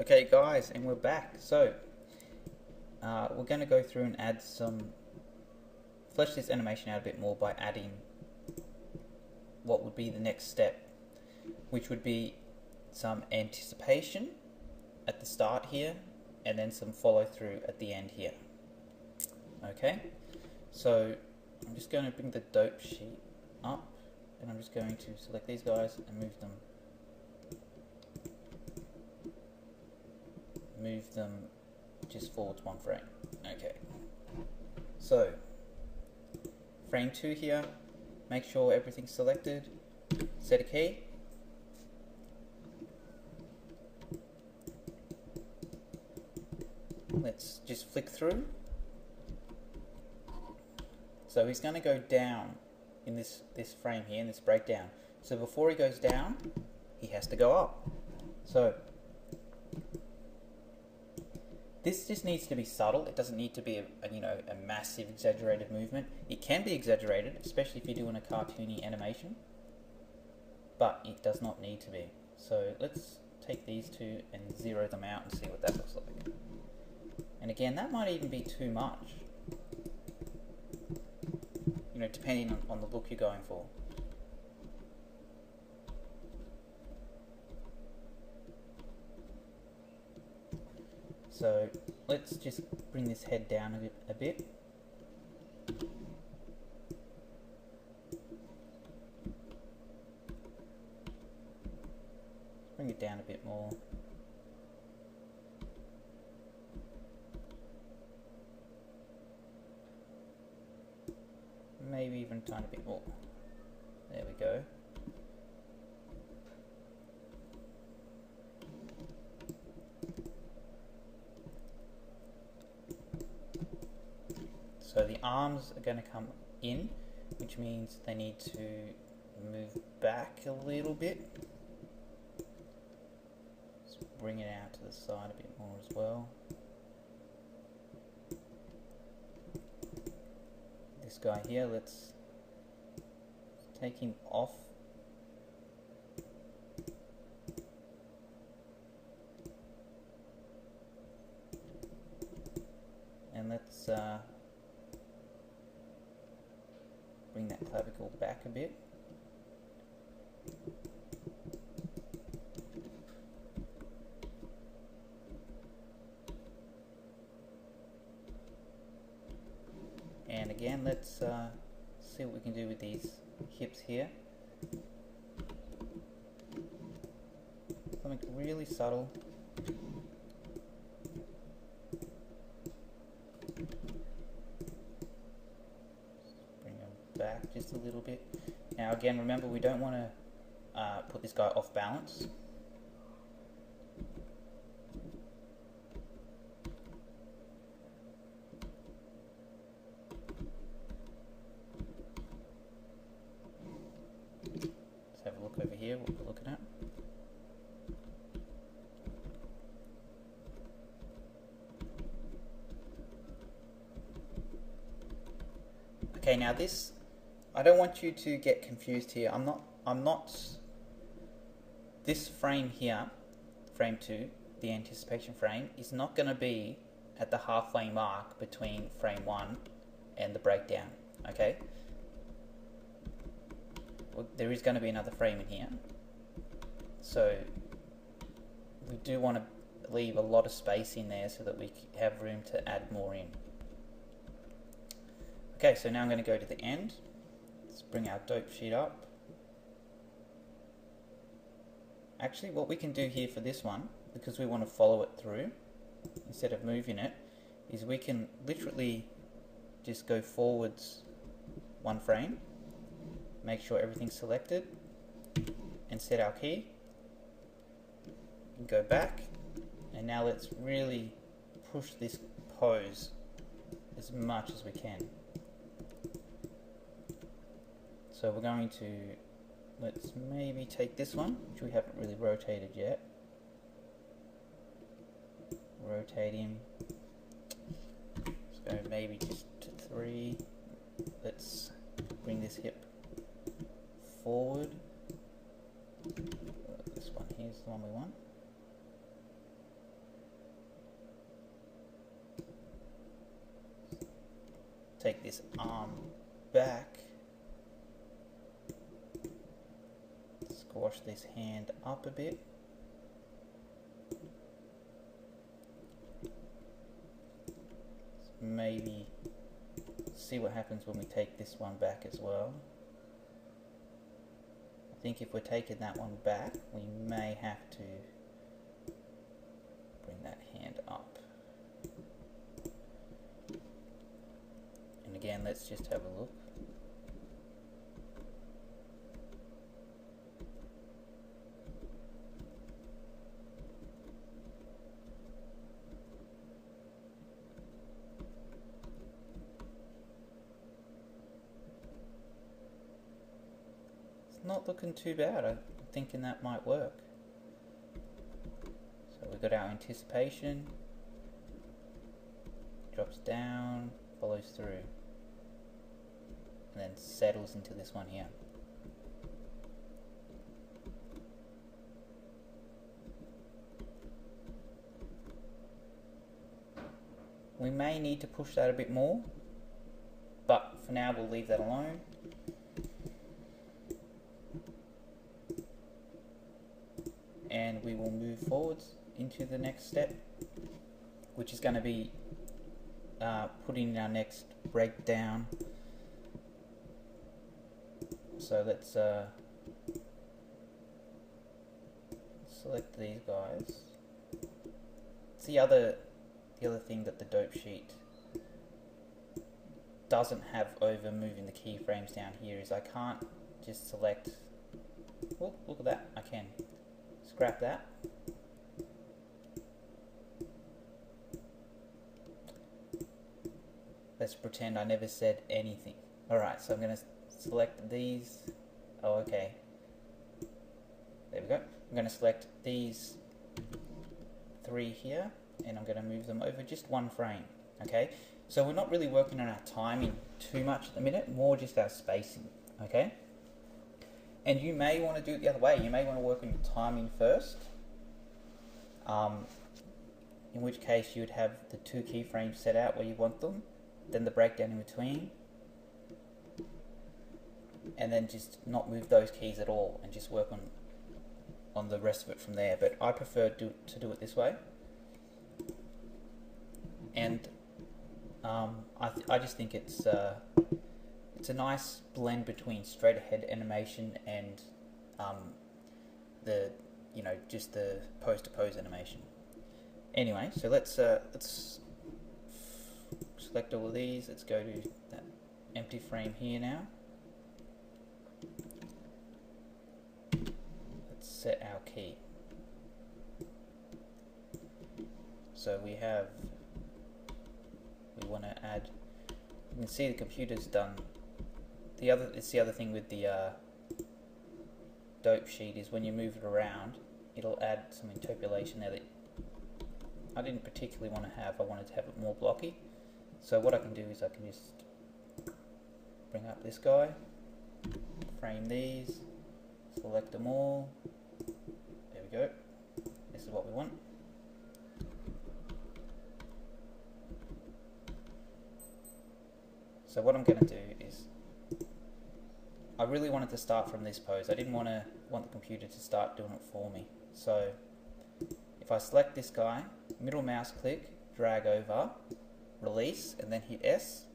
Okay guys, and we're back. So, we're going to go through and add flesh this animation out a bit more by adding what would be the next step, which would be some anticipation at the start here, and then some follow through at the end here. Okay, so I'm just going to bring the dope sheet up, and I'm just going to select these guys and move them just forwards one frame. Okay, so frame 2 here, make sure everything's selected, set a key, let's just flick through. So he's going to go down in this frame here, in this breakdown. So before he goes down, he has to go up. So this just needs to be subtle. It doesn't need to be a massive exaggerated movement. It can be exaggerated, especially if you're doing a cartoony animation, but it does not need to be. So let's take these two and zero them out and see what that looks like. And again, that might even be too much, depending on the look you're going for. So let's just bring this head down a bit. Bring it down a bit more. Maybe even a tiny bit more. There we go. So the arms are going to come in, which means they need to move back a little bit. Let's bring it out to the side a bit more as well. This guy here, let's take him off. And let's bring that clavicle back a bit. And again, let's see what we can do with these hips here. Something really subtle. Bring them back just a little bit. Now again, remember, we don't want to put this guy off balance. Let's have a look over here, what we're looking at. Okay, now this, I don't want you to get confused here. This frame here, frame 2, the anticipation frame, is not going to be at the halfway mark between frame 1 and the breakdown, okay? Well, there is going to be another frame in here. So we do want to leave a lot of space in there so that we have room to add more in. Okay, so now I'm going to go to the end. Let's bring our dope sheet up. Actually, what we can do here for this one, because we want to follow it through instead of moving it, is we can literally just go forwards one frame, make sure everything's selected, and set our key. Go back, and now let's really push this pose as much as we can. So we're going to, let's maybe take this one, which we haven't really rotated yet. Rotate him. Let's go maybe just to 3. Let's bring this hip forward. This one here's the one we want. take this arm back, squash this hand up a bit. Maybe see what happens when we take this one back as well. I think if we're taking that one back, we may have to bring that hand up. And again, let's just have a look. Not looking too bad. I'm thinking that might work. So we've got our anticipation, drops down, follows through, and then settles into this one here. We may need to push that a bit more, but for now we'll leave that alone. And we will move forwards into the next step, which is going to be putting our next breakdown. So let's select these guys. It's the other thing that the dope sheet doesn't have over moving the keyframes down here is I can't just select. Oh, look at that! I can. Scrap that. Let's pretend I never said anything. Alright, so I'm going to select these. Oh, okay. There we go. I'm going to select these three here, and I'm going to move them over just one frame. Okay, so we're not really working on our timing too much at the minute, more just our spacing. Okay. And you may want to do it the other way. You may want to work on your timing first, in which case you would have the two keyframes set out where you want them, then the breakdown in between, and then just not move those keys at all and just work on the rest of it from there. But I prefer to do it this way, and I just think it's a nice blend between straight ahead animation and just the pose to pose animation. Anyway, so let's select all of these. Let's go to that empty frame here now. Let's set our key. So we want to add. You can see the computer's done. It's the other thing with the dope sheet is when you move it around, it'll add some interpolation there that I didn't particularly want to have. I wanted to have it more blocky. So what I can do is I can just bring up this guy, frame these, select them all. There we go. This is what we want. So what I'm going to do is, I really wanted to start from this pose. I didn't want the computer to start doing it for me. So if I select this guy, middle mouse click, drag over, release, and then hit S,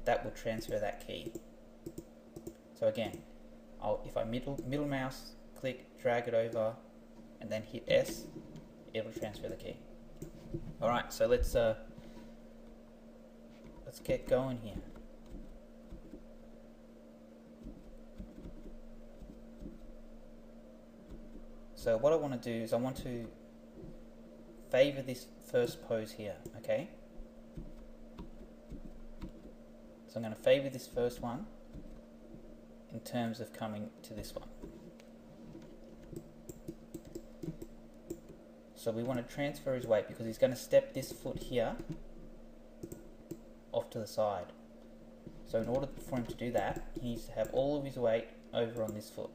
that will transfer that key. So again, if I middle mouse click, drag it over, and then hit S, it'll transfer the key. Alright, so let's get going here. So what I want to do is I want to favor this first pose here, okay? So I'm going to favor this first one in terms of coming to this one. So we want to transfer his weight because he's going to step this foot here off to the side. So in order for him to do that, he needs to have all of his weight over on this foot.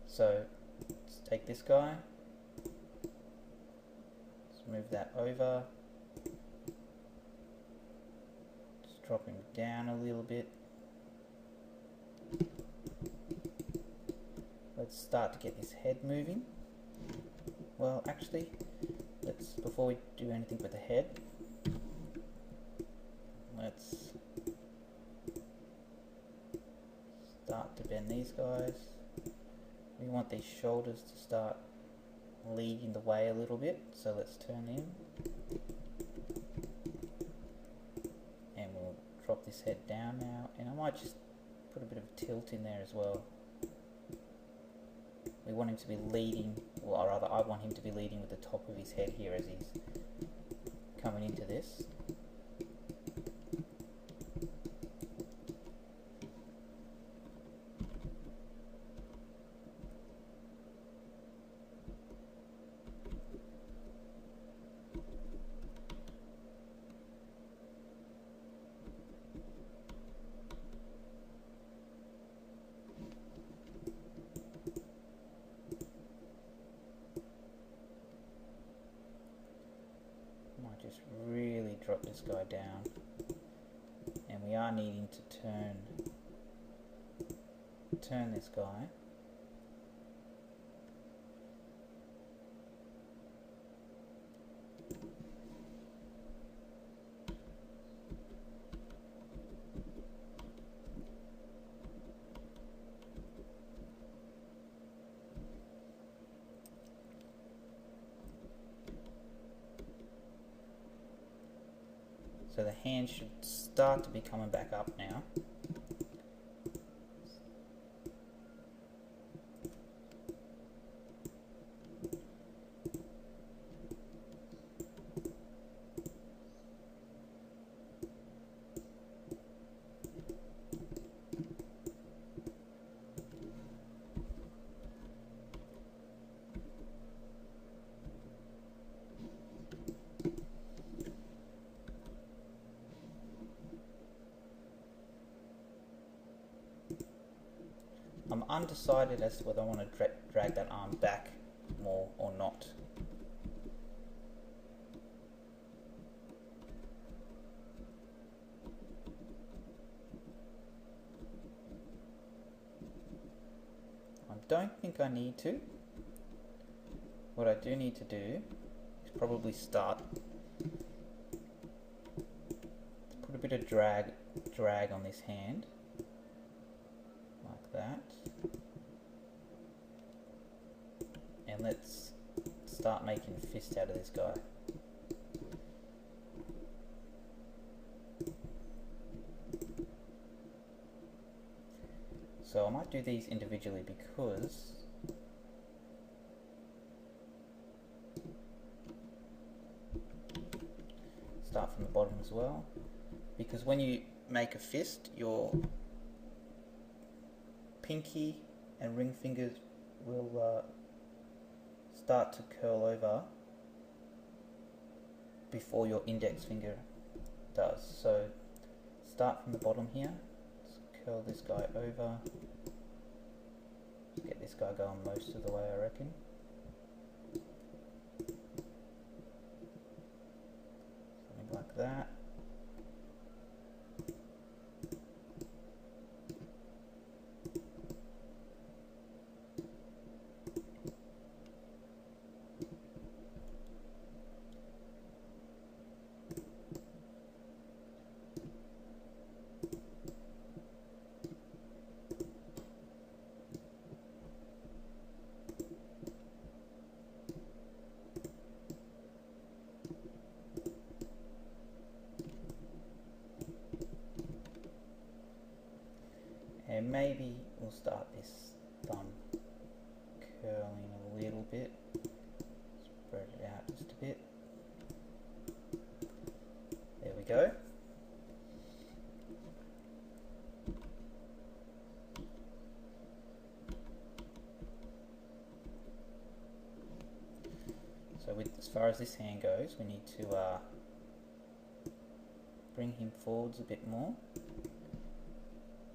So let's take this guy, let's move that over, drop him down a little bit. Let's start to get his head moving. Well, actually, before we do anything with the head, let's start to bend these guys. We want these shoulders to start leading the way a little bit, so let's turn in. And we'll drop this head down now, and I might just put a bit of tilt in there as well. We want him to be leading, or rather I want him to be leading with the top of his head here as he's coming into this. Just really drop this guy down, and we are needing to turn this guy. So the hand should start to be coming back up now. I'm undecided as to whether I want to drag that arm back more or not. I don't think I need to. What I do need to do is probably start to put a bit of drag on this hand, like that. And let's start making a fist out of this guy. So I might do these individually because start from the bottom as well, because when you make a fist, your pinky and ring fingers will start to curl over before your index finger does. So start from the bottom here, let's curl this guy over, get this guy going most of the way, I reckon. Something like that. And maybe we'll start this thumb curling a little bit, spread it out just a bit. There we go. So as far as this hand goes, we need to bring him forwards a bit more,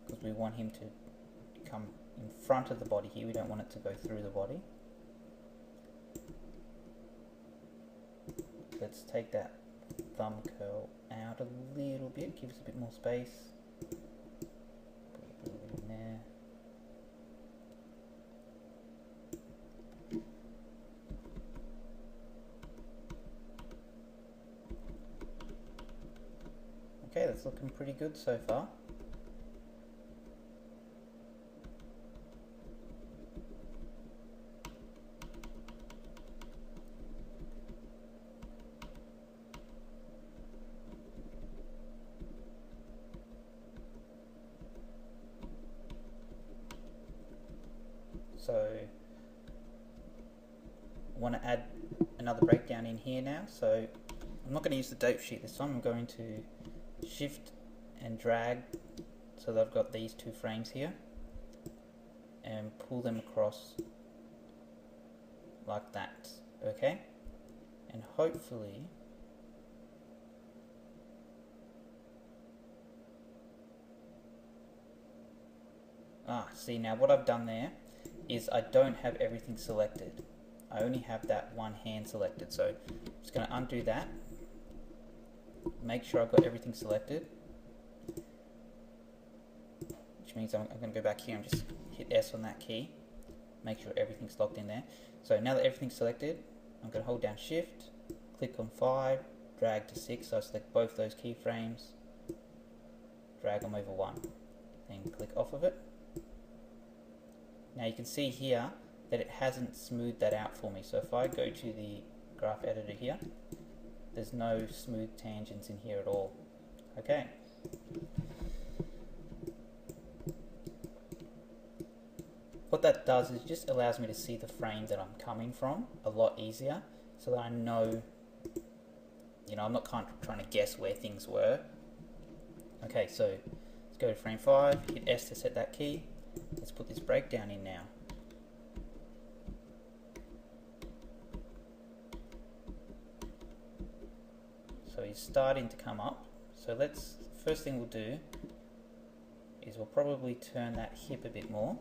because we want him to come in front of the body here. We don't want it to go through the body. Let's take that thumb curl out a little bit, give us a bit more space. Put a little bit in there. Okay, that's looking pretty good so far. So I want to add another breakdown in here now. So I'm not going to use the dope sheet this time. I'm going to shift and drag so that I've got these two frames here and pull them across like that. Okay, and hopefully see, now what I've done there is I don't have everything selected. I only have that one hand selected, so I'm just going to undo that, make sure I've got everything selected, which means I'm going to go back here and just hit S on that key, make sure everything's locked in there. So now that everything's selected, I'm going to hold down Shift, click on 5, drag to 6, so I select both those keyframes, drag them over one, then click off of it. Now you can see here that it hasn't smoothed that out for me. So if I go to the graph editor here, there's no smooth tangents in here at all. Okay. What that does is just allows me to see the frame that I'm coming from a lot easier, so that I know, I'm not trying to guess where things were. Okay, so let's go to frame 5, hit S to set that key. Let's put this breakdown in now. So he's starting to come up. So first thing we'll do is we'll probably turn that hip a bit more.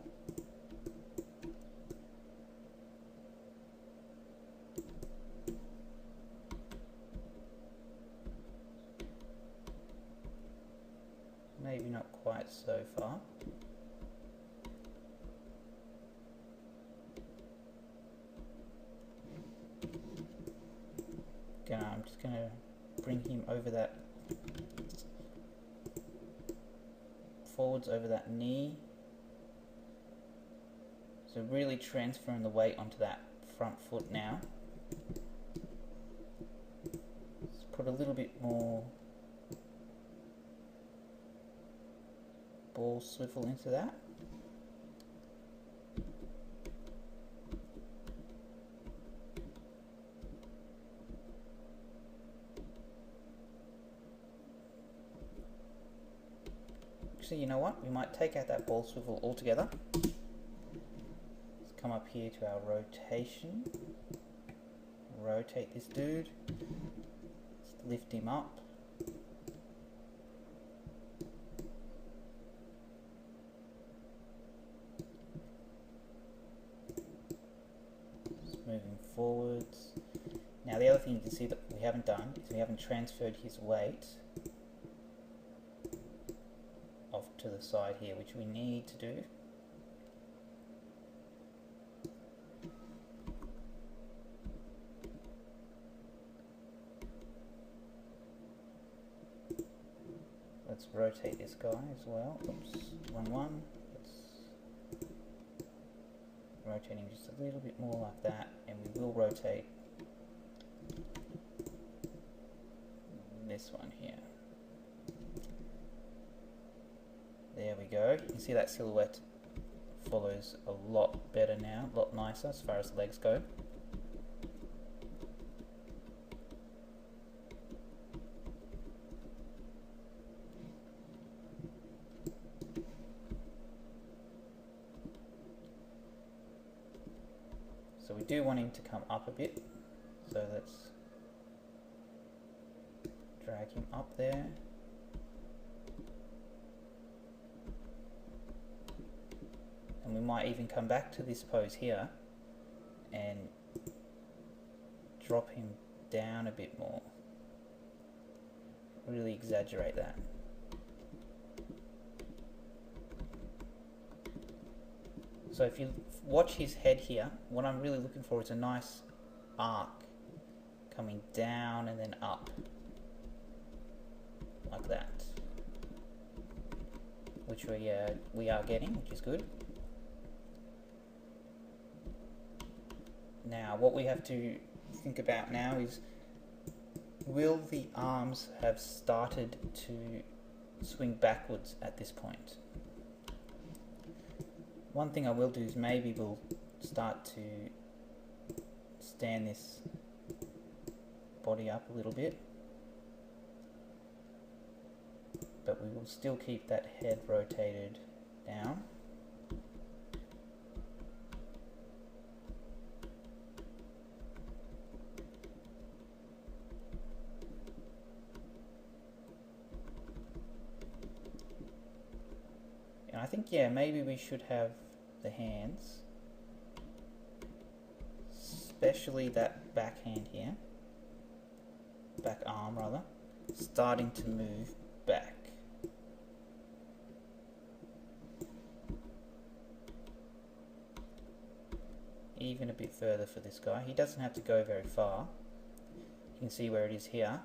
Maybe not quite so far. I'm just going to bring him over that, forwards over that knee. So really transferring the weight onto that front foot now. Let's put a little bit more ball swivel into that. Actually, you know what? We might take out that ball swivel altogether. Let's come up here to our rotation. Rotate this dude. Let's lift him up. Just moving forwards. Now the other thing you can see that we haven't done is we haven't transferred his weight off to the side here, which we need to do. Let's rotate this guy as well. Oops, wrong one. Let's rotate him just a little bit more like that, and we will rotate this one here. There we go. You can see that silhouette follows a lot better now, a lot nicer as far as the legs go. So we do want him to come up a bit, so let's drag him up there. And we might even come back to this pose here and drop him down a bit more. really exaggerate that. So if you watch his head here, what I'm really looking for is a nice arc coming down and then up, like that, which we are getting, which is good. Now what we have to think about now is, will the arms have started to swing backwards at this point? One thing I will do is maybe we'll start to stand this body up a little bit, but we will still keep that head rotated down. And I think, yeah, maybe we should have the hands, especially that back hand here, back arm rather, starting to move back. Even a bit further for this guy. He doesn't have to go very far. You can see where it is here.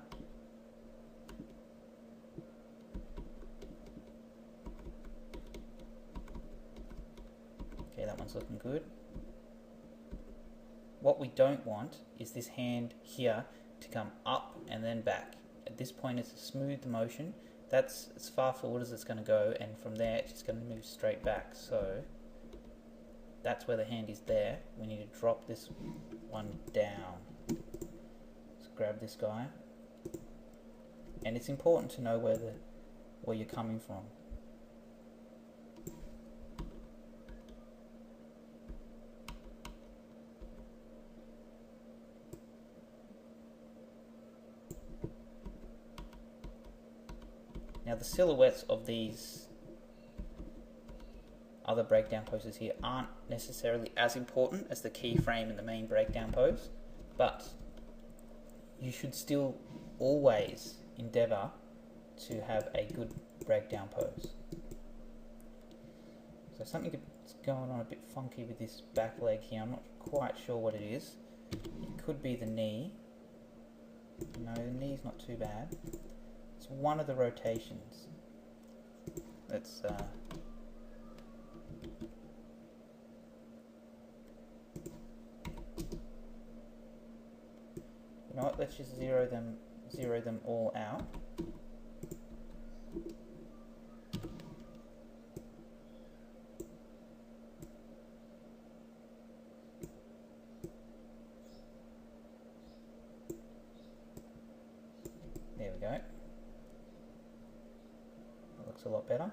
Okay, that one's looking good. What we don't want is this hand here to come up and then back. At this point it's a smooth motion. That's as far forward as it's going to go, and from there it's just going to move straight back. So that's where the hand is there. We need to drop this one down. Let's grab this guy. And it's important to know where you're coming from. Now the silhouettes of these other breakdown poses here aren't necessarily as important as the keyframe in the main breakdown pose, but you should still always endeavour to have a good breakdown pose. So something that's going on a bit funky with this back leg here. I'm not quite sure what it is. It could be the knee. No, the knee's not too bad. It's one of the rotations. Let's you know what, let's just zero them all out. There we go. That looks a lot better.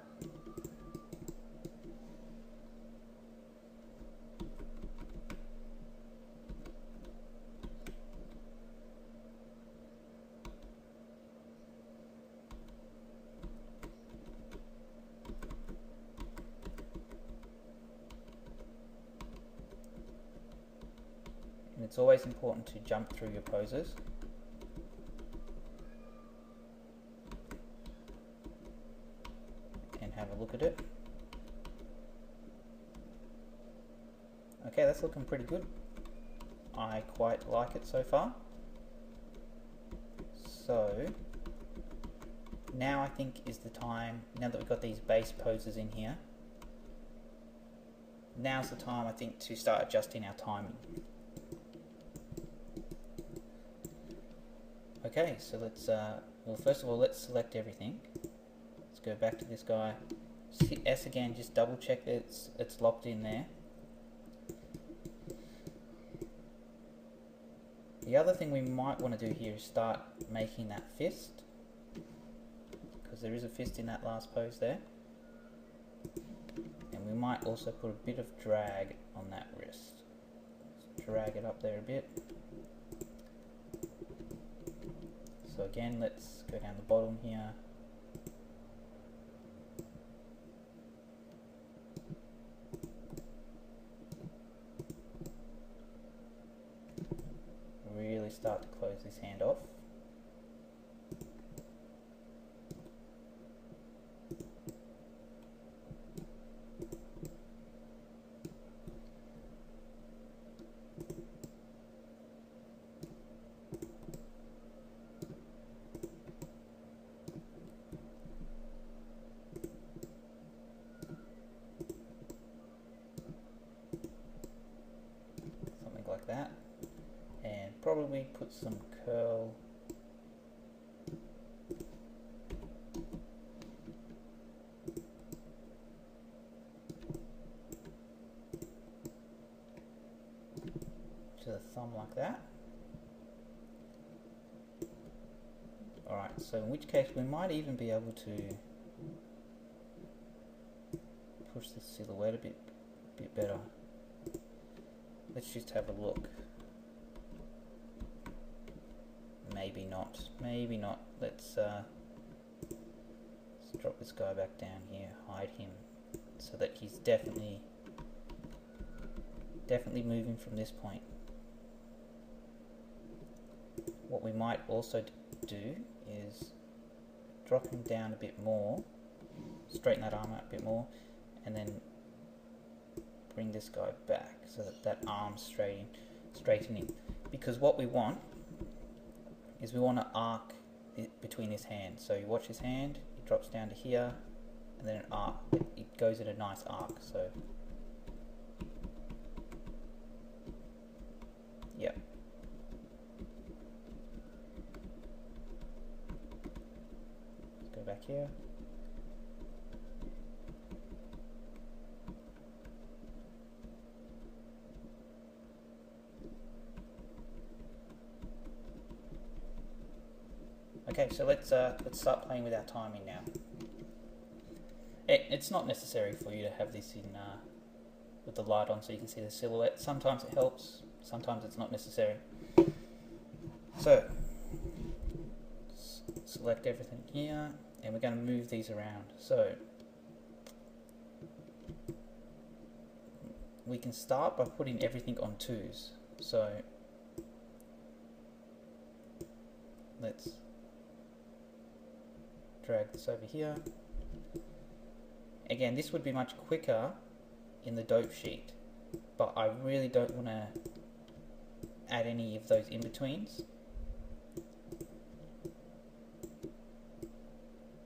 And it's always important to jump through your poses. And have a look at it. Okay, that's looking pretty good. I quite like it so far. So now I think is the time, now that we've got these base poses in here, now's the time I think to start adjusting our timing. Okay, so let's, well, first of all, let's select everything. Let's go back to this guy. Hit S again, just double check that it's locked in there. The other thing we might want to do here is start making that fist, because there is a fist in that last pose there. And we might also put a bit of drag on that wrist. Let's drag it up there a bit. So again, let's go down the bottom here. Really start to close this hand off. if we put some curl to the thumb like that. Alright, so in which case we might even be able to push the silhouette a bit better. Let's just have a look. Maybe not. Maybe not. Let's drop this guy back down here, hide him, so that he's definitely moving from this point. What we might also do is drop him down a bit more, straighten that arm out a bit more, and then bring this guy back so that that arm's straightening. Because what we want is we want to arc between his hands. So you watch his hand, he drops down to here, and then an arc. It goes in a nice arc. So yeah. Let's go back here. Okay, so let's start playing with our timing now. It's not necessary for you to have this in with the light on so you can see the silhouette. Sometimes it helps, sometimes it's not necessary. So select everything here, and we're going to move these around. So we can start by putting everything on 2s. So let's drag this over here. Again, this would be much quicker in the dope sheet, but I really don't want to add any of those in-betweens.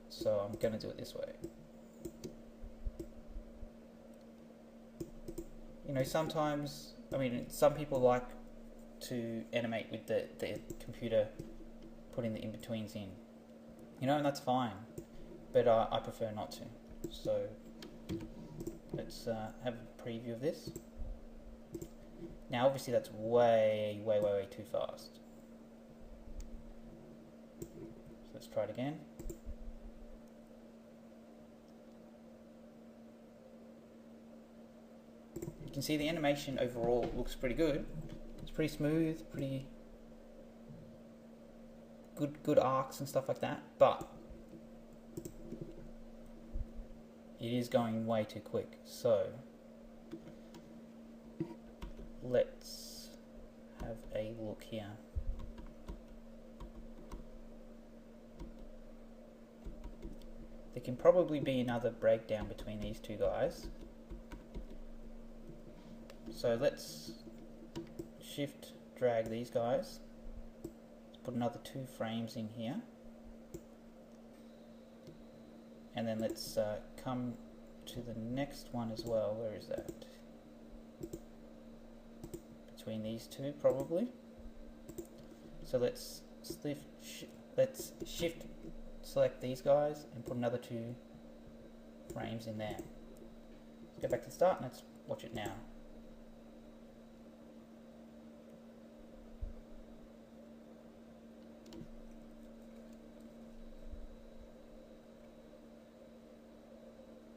So I'm going to do it this way. You know, sometimes, I mean, some people like to animate with the computer putting the in-betweens in. You know, and that's fine, but I prefer not to. So let's have a preview of this. Now, obviously, that's way too fast. So let's try it again. You can see the animation overall looks pretty good. It's pretty smooth, pretty good arcs and stuff like that, but it is going way too quick. So let's have a look here. There can probably be another breakdown between these two guys. So let's shift drag these guys. Put another 2 frames in here, and then let's come to the next one as well. Where is that? Between these two, probably. So let's shift select these guys and put another 2 frames in there. Let's go back to the start and let's watch it now.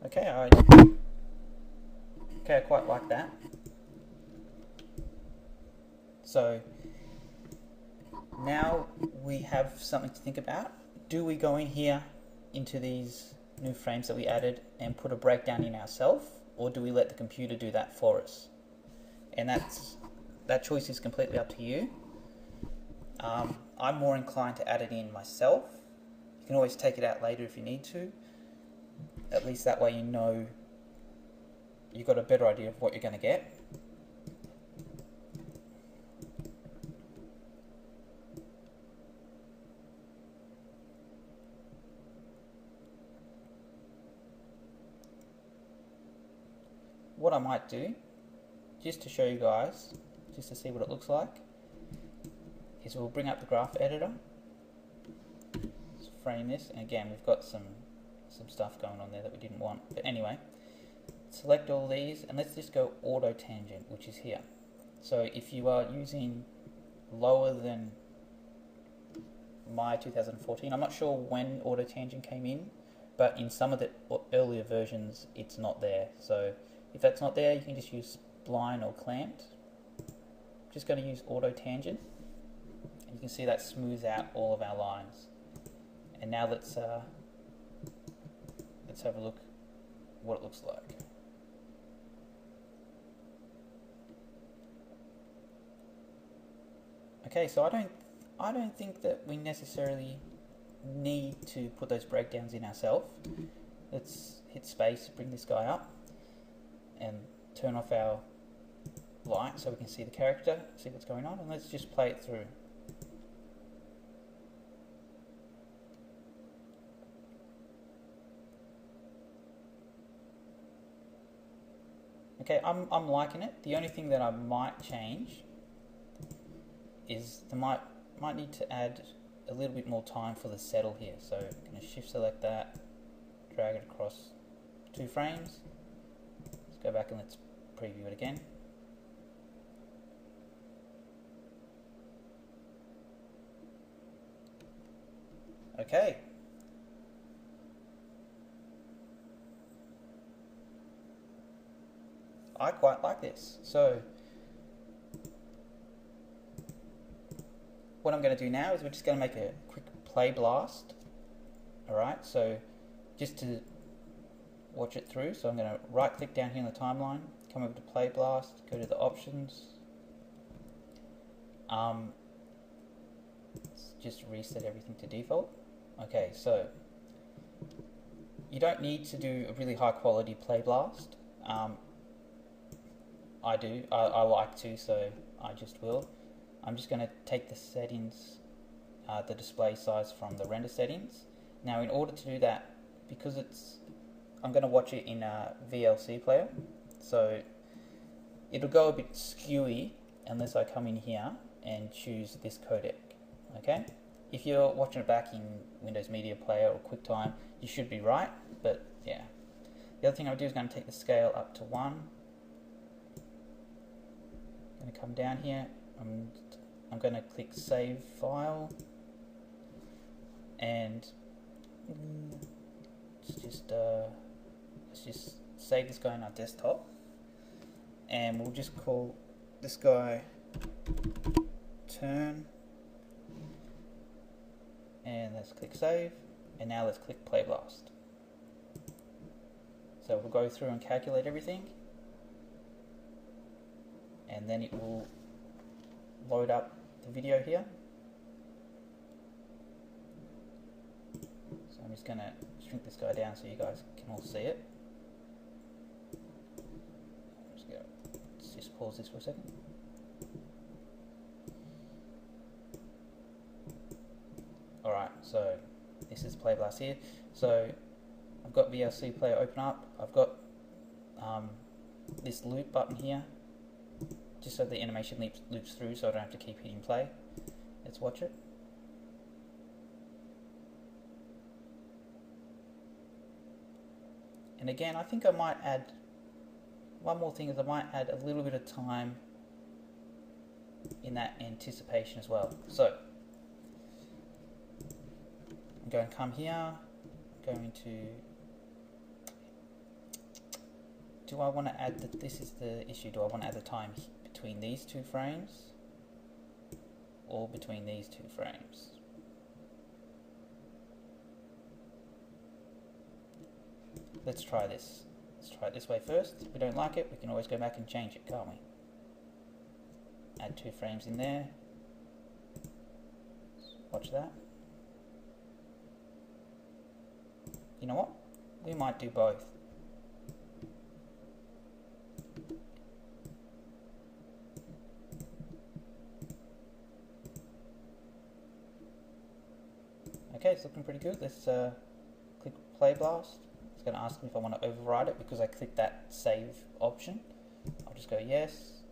Okay, I quite like that. So now we have something to think about. Do we go in here into these new frames that we added and put a breakdown in ourselves, or do we let the computer do that for us? And that choice is completely up to you. I'm more inclined to add it in myself. You can always take it out later if you need to. At least that way you know you've got a better idea of what you're going to get. What I might do, just to show you guys, just to see what it looks like, is we'll bring up the graph editor, let's frame this, and again we've got some stuff going on there that we didn't want, but anyway, select all these and let's just go auto tangent, which is here. So if you are using lower than my 2014, I'm not sure when auto tangent came in, but in some of the earlier versions it's not there. So if that's not there, you can just use spline or clamped. Just going to use auto tangent, and you can see that smooths out all of our lines. And now let's have a look what it looks like. Okay, so I don't think that we necessarily need to put those breakdowns in ourselves. Let's hit space, bring this guy up, and turn off our light so we can see the character, see what's going on, and let's just play it through. Okay, I'm liking it. The only thing that I might change is I might need to add a little bit more time for the settle here. So I'm going to shift select that, drag it across 2 frames. Let's go back and let's preview it again. Okay. I quite like this. So what I'm going to do now is we're just going to make a quick play blast. Alright, so just to watch it through, so I'm going to right click down here in the timeline, come over to play blast, go to the options, let's just reset everything to default. Okay, so you don't need to do a really high quality play blast. I do, I like to, so I just will. I'm just going to take the settings, the display size from the render settings. Now in order to do that, because I'm going to watch it in a VLC player, so it'll go a bit skewy unless I come in here and choose this codec. Okay? If you're watching it back in Windows Media Player or QuickTime, you should be right, but yeah. The other thing I'll do is going to take the scale up to 1. I'm going to come down here, I'm going to click Save File, and let's just save this guy on our desktop, and we'll just call this guy Turn, and let's click Save, and now let's click Play Blast. So we'll go through and calculate everything, and then it will load up the video here. So I'm just going to shrink this guy down so you guys can all see it. Let's just pause this for a second. Alright, so this is Play Blast here. So I've got VLC Player open up. I've got this loop button here, just so the animation loops through so I don't have to keep hitting play. Let's watch it. And again, I think I might add, one more thing is I might add a little bit of time in that anticipation as well. So I'm going to come here, I'm going to, do I want to add, this is the issue, do I want to add the time between these 2 frames or between these 2 frames? Let's try this. Let's try it this way first. If we don't like it, we can always go back and change it, can't we? Add 2 frames in there. Watch that. You know what? We might do both. Okay, it's looking pretty good. Let's click Play Blast. It's going to ask me if I want to override it because I clicked that save option. I'll just go yes.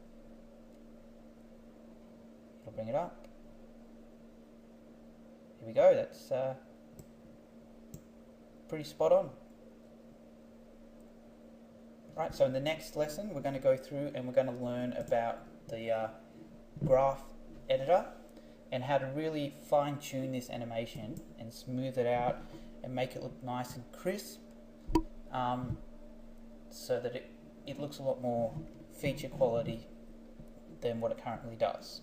It'll bring it up. Here we go, that's pretty spot on. Right, so in the next lesson we're going to go through and we're going to learn about the graph editor and how to really fine-tune this animation and smooth it out and make it look nice and crisp, so that it looks a lot more feature quality than what it currently does.